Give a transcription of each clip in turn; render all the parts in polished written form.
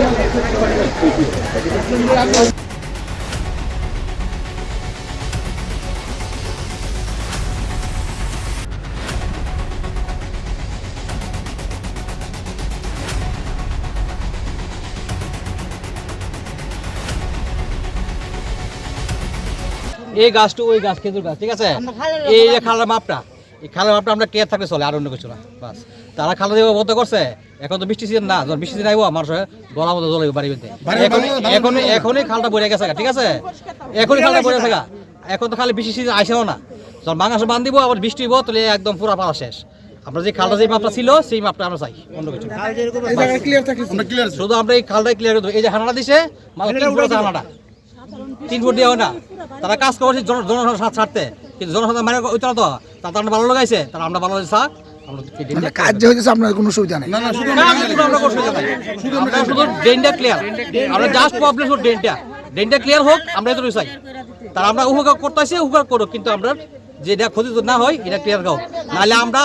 এই গাছটা ওই গাছ খেজুর গাছ, ঠিক আছে। এই যে খালের মাপটা, এই খালের মাপটা আমরা ক্লিয়ার থাকলে চলে, আর অন্য কিছু না। বাস তারা খালে দিয়ে বন্ধ করছে। এখন তো বৃষ্টি সিজন না, যখন বৃষ্টি সিজন আইব আমার গলা মতো জ্বলে বাড়ি বেঁধে। এখনই খালটা বইরে গেছে, ঠিক আছে। এখনই খালটা বইরে গেছে। এখন তো খালি বৃষ্টি সিজন আইসেও না, যখন বাংলাদেশে বান দিব আবার বৃষ্টি হইব, তাহলে একদম পুরা পালা শেষ। আমরা যে খালটা যে মাপটা ছিল সেই মাপটা আমরা চাই, অন্য কিছু শুধু আমরা এই খালটাই ক্লিয়ার করে দেবো। এই যে হানাটা দিছে হানাটা 3 ফুট দিয়ে হয় না, তারা কাজ করছে জনসাধারণ ছাড়তে, কিন্তু জনসাধারণ মানে ওই তো তারা ভালো লাগাইছে, তারা আমরা ভালো লাগছে কাজ যে হয়েছে আপনার কোনো সুবিধা নেই। শুধু ড্রেনটা ক্লিয়ার, আমরা জাস্ট প্রবলেম শুধু ড্রেনটা ক্লিয়ার হোক, আমরা এত চাই। তারা আমরা উপকার করতেছি, উপকার করুক, কিন্তু আমরা যেটা ক্ষতি না হয় এটা ক্লিয়ার হোক। নাহলে আমরা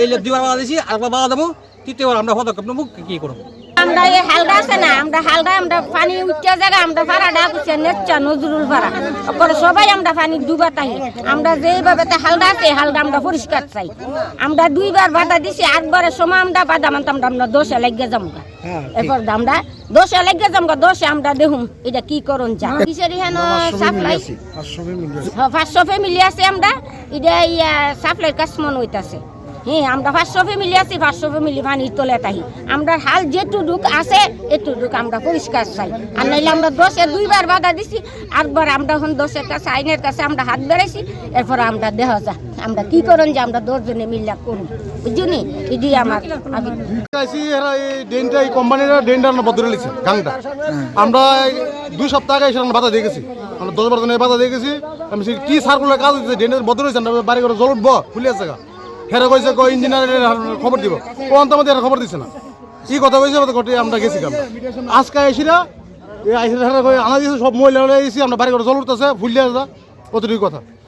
এই 2বার বাধা দিয়েছি, আরেকবার বাধা দেবো, 3য়বার আমরা পদক্ষেপ নেবো, কি করবো। আমরা এই হালদা আছে না, আমরা হালদা আমরা পানি উঠতে জায়গা আমরা পাড়া ডাকুছে নেচ্ছা নজরুল পাড়া পরে সবাই আমরা পানি ডুবা তাই আমরা যেভাবে হালদা আছে হালদা আমরা পরিষ্কার চাই। আমরা 2বার বাধা দিছি, 8বারের সময় আমরা বাধা মানতাম আমরা দোষে লাগিয়ে যামগা। এরপর আমরা দোষে লাগিয়ে যামগা, দোষে আমরা দেখুন এটা কি করুন যা কিসের এখানে সাপ্লাই 500 ফ্যামিলি আছে। আমরা এটা সাপ্লাই কাজ মনে হইতাছে। হ্যাঁ, আমরা 500 ফ্যামিলি আছি, 500 ফ্যামিলি পানির তলে তাই আমরা হাল যেটুক আছে এটুক আমরা পরিষ্কার চাই। আর নাইলে আমরা 2বার বাধা দিছি, 8বার আমরা এখন 10-এর কাছে আইনের কাছে আমরা হাত বেড়াইছি। এরপর আমরা দেখা যা আমরা কি করুন যে আমরা 10 জনে মিল্লা করুন, বুঝলি। এটি আমার আমরা 2 সপ্তাহ আগে এসে বাধা দিয়ে গেছি, আমরা 10-12 জনের বাধা দিয়ে গেছি। কি সার্কুলার কাজ হচ্ছে, ড্রেনের বদল হয়েছে, বাড়ি করে জল উঠবো খুলে আছে। হেরা কইছে ইঞ্জিনিয়ারের খবর দিব, কোন আমাদের খবর দিচ্ছে না। কি কথা কইছে আমরা গেছি, আজকে আইসিরা আনা দিয়েছে সব মহিলা হয়ে গেছি, আমরা বাড়ি করে জল উঠতেছে ফুলিয়া কতটুকু কথা।